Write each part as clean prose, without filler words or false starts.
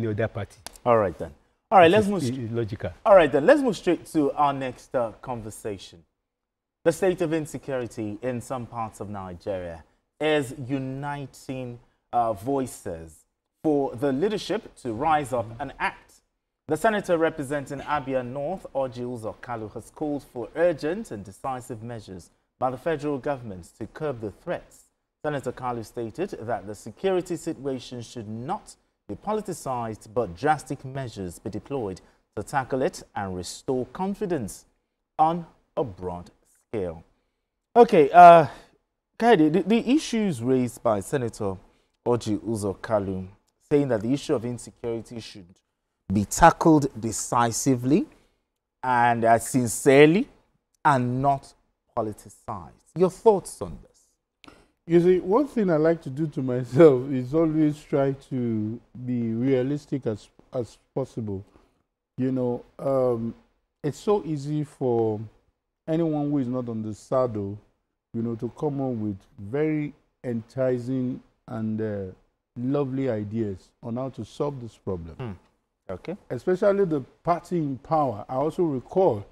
any other party. All right then. All right, let's move. Logical. All right then, let's move straight to our next conversation. The state of insecurity in some parts of Nigeria is uniting voices for the leadership to rise up and act. The senator representing Abia North, Orji Uzor Kalu, has called for urgent and decisive measures by the federal government to curb the threats. Senator Kalu stated that the security situation should not be politicized, but drastic measures be deployed to tackle it and restore confidence on a broad scale. Okay, Kaide, the issues raised by Senator Orji Uzor Kalu, saying that the issue of insecurity should be tackled decisively and sincerely and not politicized. Your thoughts on this? You see, one thing I like to do to myself is always try to be realistic as possible. You know, it's so easy for anyone who is not on the saddle, you know, to come up with very enticing and lovely ideas on how to solve this problem. Okay. Especially the party in power. I also recall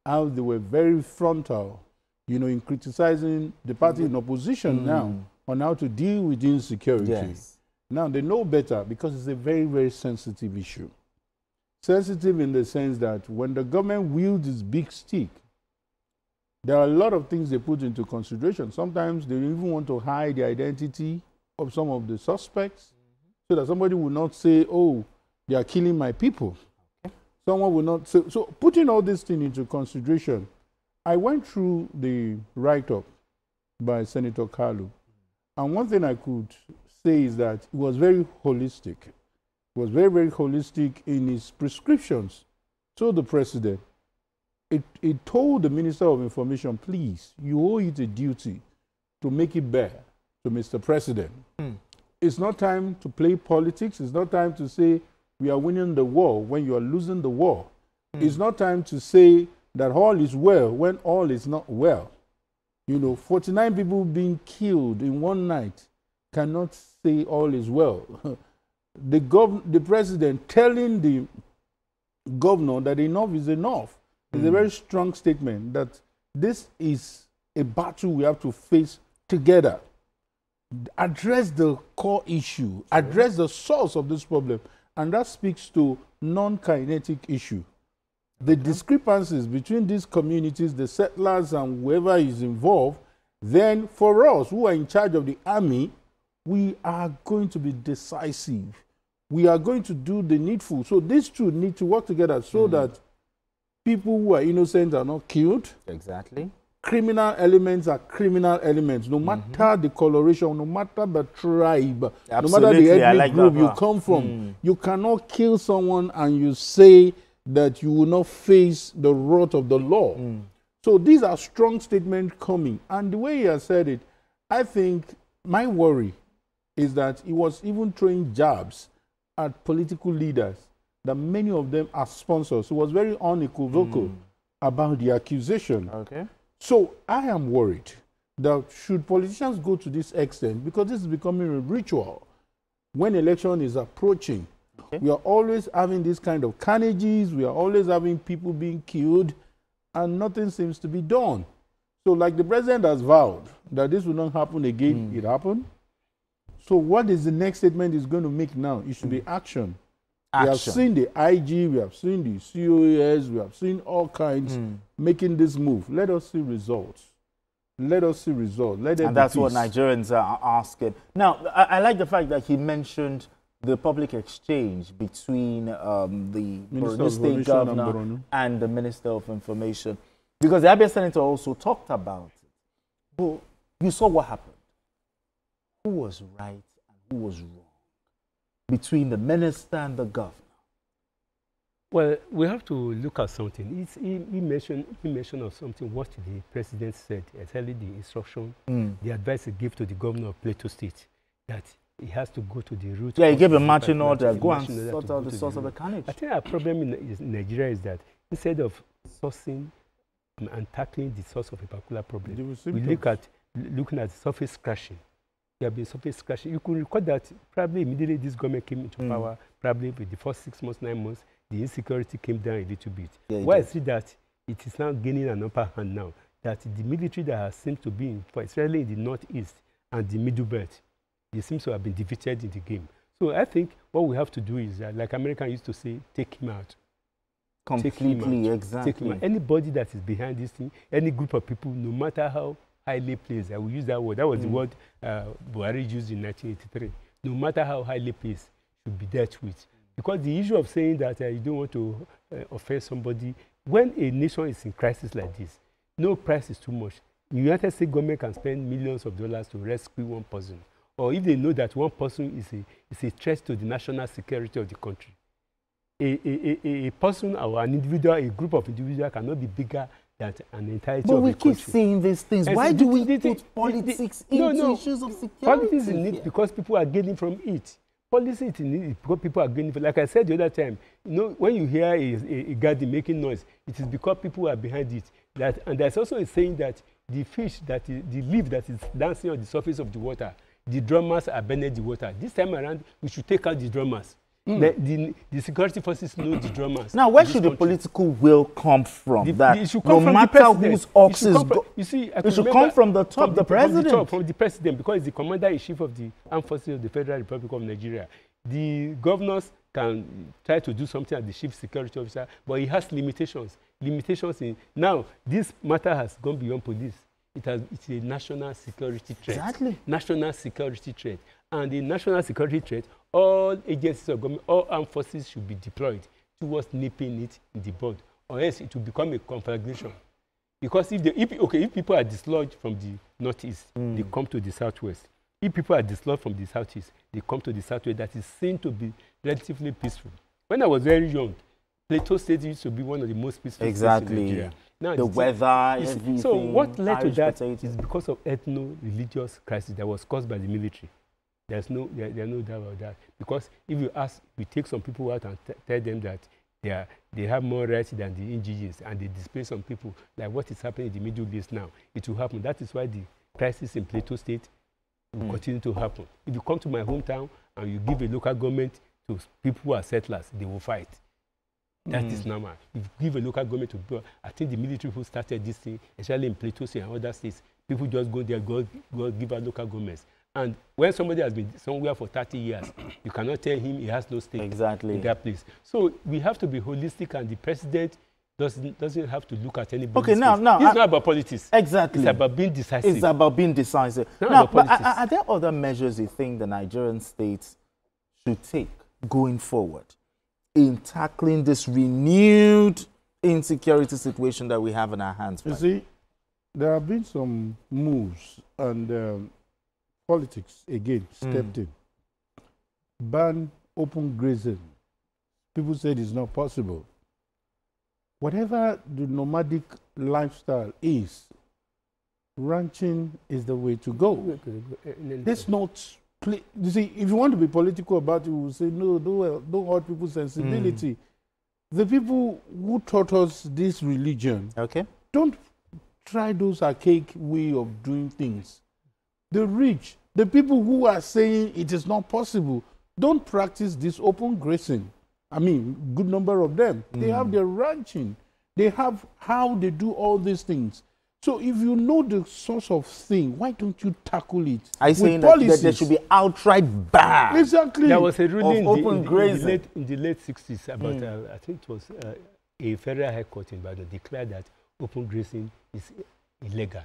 how they were very frontal, you know, in criticizing the party in opposition now on how to deal with insecurity. Yes. Now, they know better because it's a very, very sensitive issue. Sensitive in the sense that when the government wields its big stick, there are a lot of things they put into consideration. Sometimes they even want to hide the identity of some of the suspects so that somebody will not say, oh, they are killing my people. Okay. Someone will not say. So putting all this thing into consideration, I went through the write-up by Senator Kalu. And one thing I could say is that it was very holistic. It was very, very holistic in his prescriptions to the president. It told the Minister of Information, please, you owe it a duty to make it bear to Mr. President. It's not time to play politics. It's not time to say we are winning the war when you are losing the war. It's not time to say that all is well when all is not well. You know, 49 people being killed in one night cannot say all is well. The president telling the governor that enough is enough is a very strong statement that this is a battle we have to face together. Address the core issue, address the source of this problem, and that speaks to non-kinetic issue. The discrepancies between these communities, the settlers and whoever is involved, then for us who are in charge of the army, we are going to be decisive. We are going to do the needful. So these two need to work together so that people who are innocent are not killed. Exactly. Criminal elements are criminal elements, no matter the coloration, no matter the tribe, no matter the ethnic group you come from. You cannot kill someone and you say that you will not face the wrath of the law. So these are strong statements coming. And the way he has said it, I think my worry is that he was even throwing jabs at political leaders, that many of them are sponsors. He was very unequivocal about the accusation. Okay. So I am worried that should politicians go to this extent, because this is becoming a ritual, when election is approaching, we are always having this kind of carnages, we are always having people being killed, and nothing seems to be done. So like the president has vowed that this will not happen again, it happened. So what is the next statement he's going to make now? It should be action. We have seen the IG, we have seen the COAS, we have seen all kinds making this move. Let us see results. Let us see results. And that's what Nigerians are asking. Now, I like the fact that he mentioned the public exchange between the Borno State Governor and the Minister of Information, because the Abia Senator also talked about it. But you saw what happened. Who was right and who was wrong between the minister and the governor? Well, we have to look at something. He mentioned of something what the president said, especially the instruction, the advice he gave to the governor of Plateau State, that he has to go to the root. Yeah, he gave a marching order, go and sort out the source of the carnage. I think our problem in Nigeria is that instead of sourcing and tackling the source of a particular problem, we look at looking at surface crashing. there have been surface crashes. You could record that probably immediately this government came into power, probably with the first 6 months, 9 months, the insecurity came down a little bit. Yeah, Why is it that it is now gaining an upper hand now? That the military that has seemed to be, especially in the northeast and the middle belt, they seem to have been defeated in the game. So I think what we have to do is, like Americans used to say, take him out. Completely, exactly. Take him out. Anybody that is behind this thing, any group of people, no matter how highly placed, I will use that word. That was the word Buhari used in 1983. No matter how highly placed, should be dealt with. Because the issue of saying that you don't want to offend somebody, when a nation is in crisis like this, no price is too much. The United States government can spend millions of dollars to rescue one person. Or if they know that one person is a threat to the national security of the country. A person or an individual, a group of individuals cannot be bigger than an entirety of the country. But we keep saying these things. Why do we put politics into issues of security? Politics in it because people are gaining from it. Policy is in it because people are gaining from it. Like I said the other time, when you hear a garden making noise, it is because people are behind it. And there's also a saying that the fish, the leaf that is dancing on the surface of the water, the drummers are beneath the water. This time around, we should take out the drummers. The security forces know the drummers. Now, where should the political will come from? It should come from the president. Whose ox is you see, it should come from the top, the president. From the president, because he's the commander-in-chief of the armed forces of the Federal Republic of Nigeria. The governors can try to do something as the chief security officer, but he has limitations. Now, this matter has gone beyond police. It's a national security threat. Exactly. National security threat. And the national security threat, all agencies of government, all armed forces should be deployed towards nipping it in the bud, or else it will become a conflagration. Because if people are dislodged from the northeast, they come to the southwest. If people are dislodged from the southeast, they come to the southwest. That is seen to be relatively peaceful. When I was very young, Plateau State used to be one of the most peaceful states in Nigeria. Now, the weather, everything. So what led to that potatoes. is because of ethno-religious crisis that was caused by the military. There's no doubt about that. Because if you take some people out and tell them that they have more rights than the indigenous, and they displace some people, like what is happening in the Middle East now, it will happen. That is why the crisis in Plateau State will continue to happen. If you come to my hometown and you give a local government to people who are settlers, they will fight. That is normal. If you give a local government to people, I think the military who started this thing, especially in Plateau State and other states, people just go there, go give out local governments. And when somebody has been somewhere for 30 years, you cannot tell him he has no stake in that place. So we have to be holistic, and the president doesn't have to look at anybody. Okay, now, it's not about politics. Exactly. It's about being decisive. It's about being decisive. Now, but are there other measures you think the Nigerian states should take going forward in tackling this renewed insecurity situation that we have in our hands? You see, there have been some moves, and politics, again, stepped in. Ban open grazing. People said it's not possible. Whatever the nomadic lifestyle is, ranching is the way to go. Let's not play. You see, if you want to be political about it, we will say, no, don't hurt people's sensibility. The people who taught us this religion, don't try those archaic way of doing things. The rich, the people who are saying it is not possible, don't practice this open grazing. I mean, good number of them. They have their ranching. They have how they do all these things. So if you know the source of thing, why don't you tackle it? I saying that there should be outright ban. Exactly. There was a ruling open grazing in the late 60s about, I think it was a federal high court in Ibadan declared that open grazing is illegal.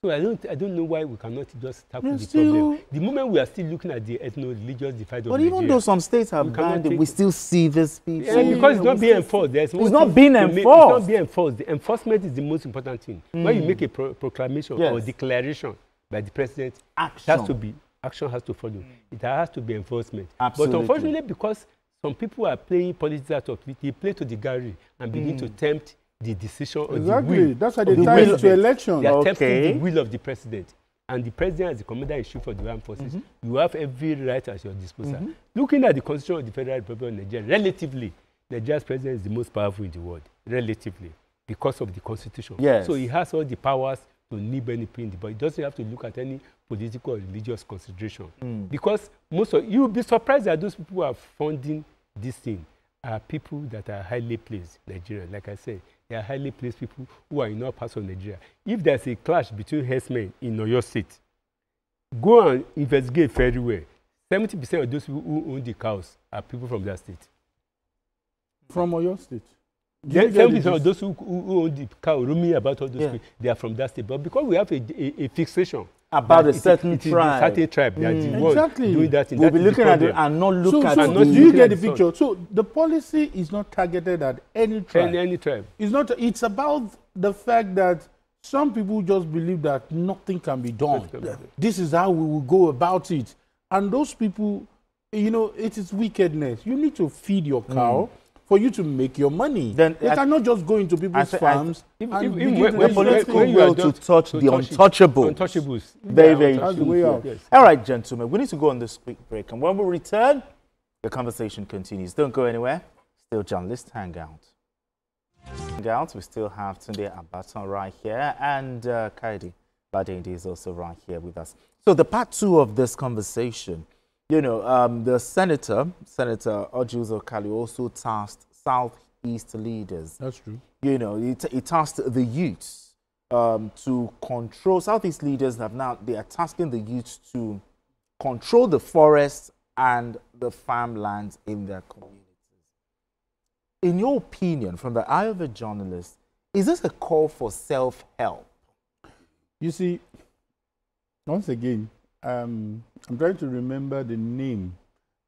So I don't know why we cannot just tackle the problem. The moment we are still looking at the ethno-religious divide of Nigeria. But even though some states have banned it, we still see this people. Yeah, because it's not being enforced. It's not being enforced. It's not being enforced. The enforcement is the most important thing. When you make a proclamation or declaration by the president, action has to follow. It has to be enforcement. Absolutely. But unfortunately, because some people are playing politics out of it, they play to the gallery and begin to tempt the decision or the will. That's why they tie it to election. They are tempting the will of the president. And the president, as the commander-in-chief of the armed forces, you have every right at your disposal. Looking at the constitution of the Federal Republic of Nigeria, relatively, Nigeria's president is the most powerful in the world, relatively, because of the constitution. Yes. So he has all the powers to nib any pain, but it doesn't have to look at any political or religious consideration. Because you'll be surprised that those people who are funding this thing are people that are highly placed in Nigeria. Like I said, they are highly placed people who are in all parts of Nigeria. If there's a clash between herdsmen in Oyo State, go and investigate very well. 70% of those people who own the cows are people from that state. From Oyo State? 70% of those who own the cow roaming about all those people, they are from that state. But because we have a fixation about a certain tribe. A certain tribe. They are the ones doing that. We'll be looking at it and not look at it. So do you get the picture? So the policy is not targeted at any tribe. Any tribe. It's not. It's about the fact that some people just believe that nothing can be done. This is how we will go about it. And those people, you know, it is wickedness. You need to feed your cow for you to make your money. Then you cannot just go into people's farms and begin the political will to touch the untouchables. Untouchables. Very, very that's the way out. Yes. All right, gentlemen, we need to go on this quick break. And when we return, the conversation continues. Don't go anywhere. Still journalist hangout. We still have Tunde Abaton right here, and Kaidi Badende is also right here with us. So the part two of this conversation, you know, the Senator Ojuzo Kalu, also tasked Southeast leaders. That's true. You know, he tasked the youths to control. Southeast leaders they are tasking the youths to control the forests and the farmlands in their communities. In your opinion, from the eye of a journalist, is this a call for self-help? You see, once again, I'm trying to remember the name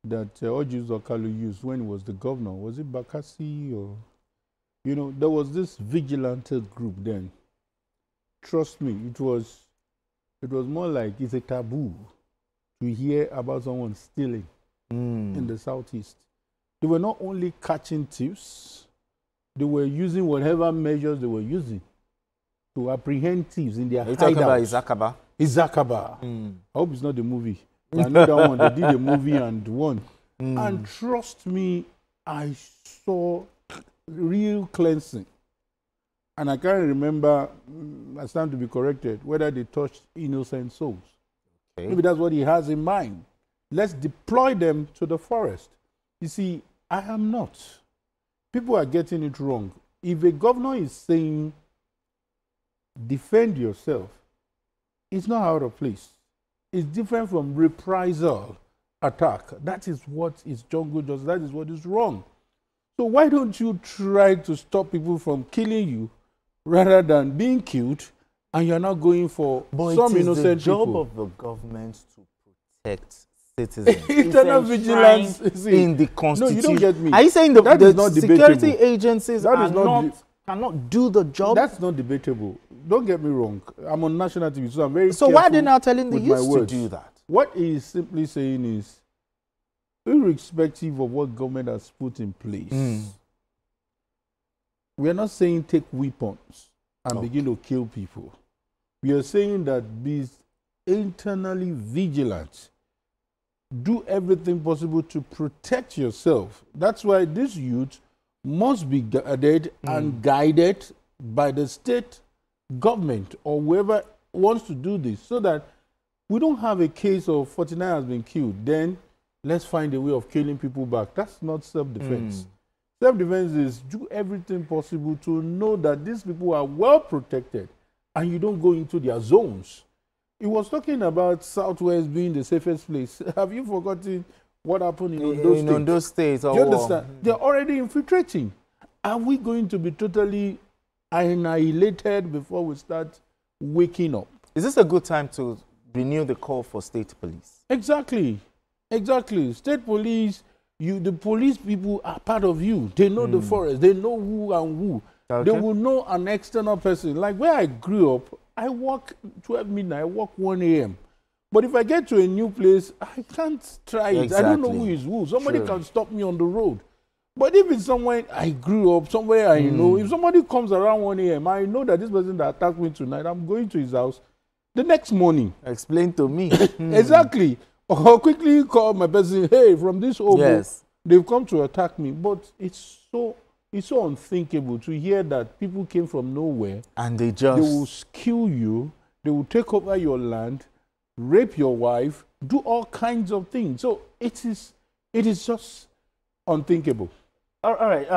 that Ojuzo Kalu used when he was the governor. Was it Bakassi or, you know, there was this vigilante group then. Trust me, it was more like it's a taboo to hear about someone stealing in the Southeast. They were not only catching thieves, they were using whatever measures they were using to apprehend thieves in their hideouts. Are you talking about Izakaba? Izakaba. I hope it's not the movie. I know that one. They did a movie and won. And trust me, I saw real cleansing. And I can't remember, I stand to be corrected, whether they touched innocent souls. Okay. Maybe that's what he has in mind. Let's deploy them to the forest. You see, I am not. People are getting it wrong. If a governor is saying, defend yourself, it's not out of place. It's different from reprisal attack. That is what is jungle justice. That is what is wrong. So why don't you try to stop people from killing you rather than being killed, and you're not going for some innocent people? It's the job of the government to protect citizens. Internal vigilance in the Constitution. No, you don't get me. Are you saying the security agencies cannot do the job? That's not debatable. Don't get me wrong. I'm on national TV, so I'm very careful. So why are they now telling the youth to do that? What he is simply saying is, irrespective of what government has put in place, we are not saying take weapons and begin to kill people. We are saying that be internally vigilant. Do everything possible to protect yourself. That's why this youth must be guarded and guided by the state government or whoever wants to do this, so that we don't have a case of 49 has been killed, then let's find a way of killing people back. That's not self-defense. Self-defense is do everything possible to know that these people are well protected and you don't go into their zones. He was talking about Southwest being the safest place. Have you forgotten what happened in Ondo State? Do you understand? They're already infiltrating. Are we going to be totally annihilated before we start waking up? Is this a good time to renew the call for state police? Exactly. Exactly. State police, the police people are part of you. They know the forest. They know who and who. Okay. They will know an external person. Like where I grew up, I walk 12 midnight, I walk 1 a.m. But if I get to a new place, I can't try it. Exactly. I don't know who is who. Somebody can stop me on the road. But if it's somewhere I grew up, somewhere I know, if somebody comes around 1 a.m., I know that this person that attacked me tonight, I'm going to his house the next morning. Explain to me. Exactly. Or quickly call my person, hey, from this oboe, they've come to attack me. But it's so It's so unthinkable to hear that people came from nowhere and they will kill you, they will take over your land, rape your wife, do all kinds of things. So it is just unthinkable. All right,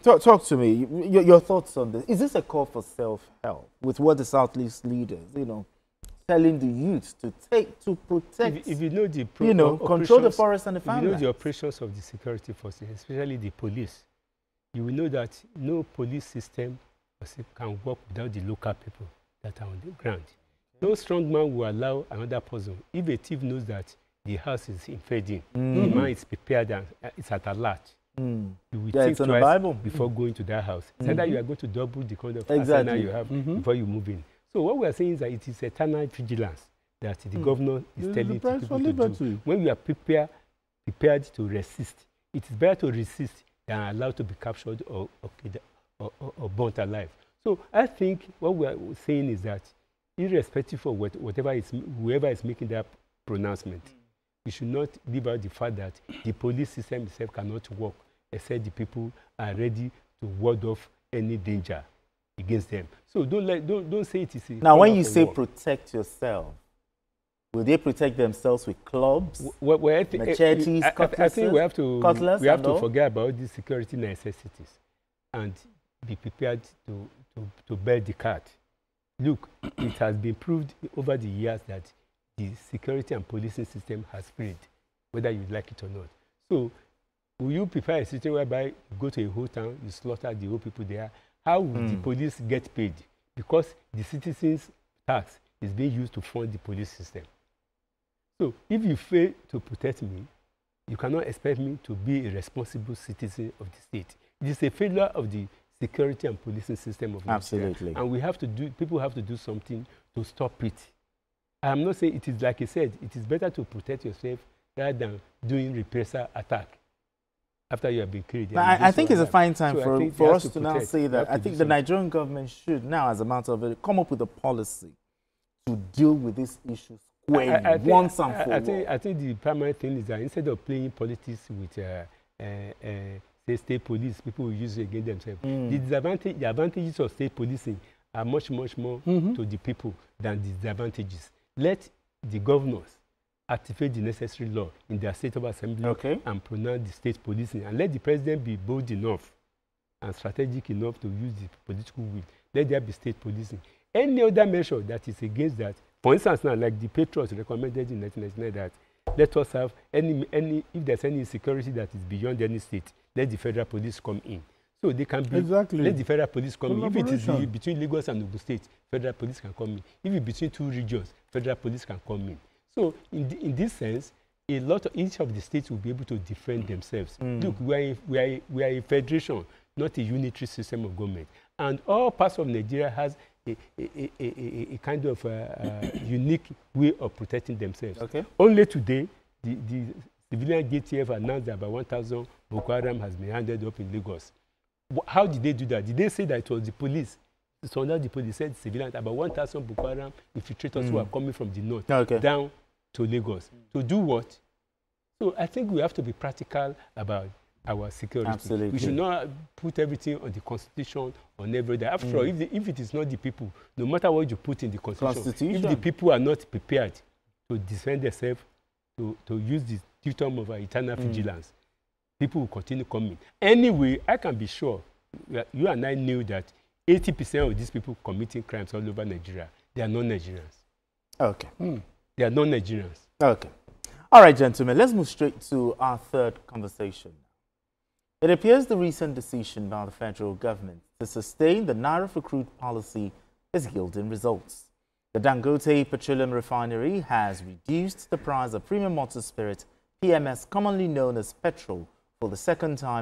talk to me. Your thoughts on this. Is this a call for self-help with what the Southeast leaders, telling the youth to protect, if you know the control the forest and the farmlands? If you know the operations of the security forces, especially the police, you will know that no police system can work without the local people that are on the ground. No strong man will allow another person. If a thief knows that the house is invading, the man is prepared and it's at alert. You will think twice before going to that house. It's either you are going to double the kind of arsenal you have before you move in. So what we are saying is that it is eternal vigilance that the governor is telling people to do. When we are prepared to resist, it is better to resist than allowed to be captured or burnt alive. So I think what we are saying is that irrespective of whoever is making that pronouncement, we should not leave out the fact that the police system itself cannot work except the people are ready to ward off any danger against them. So don't say it is a now when you say protect yourself, will they protect themselves with clubs, machetes, cutlasses? I think we have to forget about these security necessities and be prepared to bear the cart. Look, it has been proved over the years that the security and policing system has failed, whether you like it or not. So, will you prefer a system whereby you go to a whole town, you slaughter the whole people there? How will the police get paid? Because the citizens' tax is being used to fund the police system. So, if you fail to protect me, you cannot expect me to be a responsible citizen of the state. It is a failure of the security and policing system of Nigeria. Absolutely. And people have to do something to stop it. I'm not saying it is like I said, it is better to protect yourself rather than doing reprisal attack after you have been killed. I think it's a fine time for us to now say that I think the Nigerian government should now, as a matter of it, come up with a policy to deal with this issue once and for all. I think the primary thing is that instead of playing politics with say state police, people will use it against themselves. The advantages of state policing are much more to the people than the disadvantages. Let the governors activate the necessary law in their state of assembly and pronounce the state policing, and let the president be bold enough and strategic enough to use the political will. Let there be state policing. Any other measure that is against that, for instance, now like the Patriots recommended in 1999 that let us have if there's any insecurity that is beyond any state, let the federal police come in. So they can be, let the federal police come in. If it is between Lagos and Ogun State, federal police can come in. If it's between two regions, federal police can come in. So in this sense, each of the states will be able to defend themselves. Look, we are a federation, not a unitary system of government. And all parts of Nigeria has a kind of unique way of protecting themselves. Only today, the civilian JTF announced that about 1,000 Boko Haram has been handed up in Lagos. How did they do that? Did they say that it was the police? So now the police said civilians, about 1,000 Boko Haram infiltrators who are coming from the north down to Lagos. To do what? So I think we have to be practical about our security. Absolutely. We should not put everything on the Constitution, on everything. After all, if it is not the people, no matter what you put in the Constitution, if the people are not prepared to defend themselves, to use the dictum of eternal vigilance, people will continue coming. Anyway, I can be sure, you and I knew that 80% of these people committing crimes all over Nigeria, they are non-Nigerians. Okay. They are non-Nigerians. Okay. All right, gentlemen, let's move straight to our third conversation. It appears the recent decision by the federal government to sustain the Naira for crude policy is yielding results. The Dangote Petroleum Refinery has reduced the price of premium motor spirit, PMS, commonly known as petrol, for the second time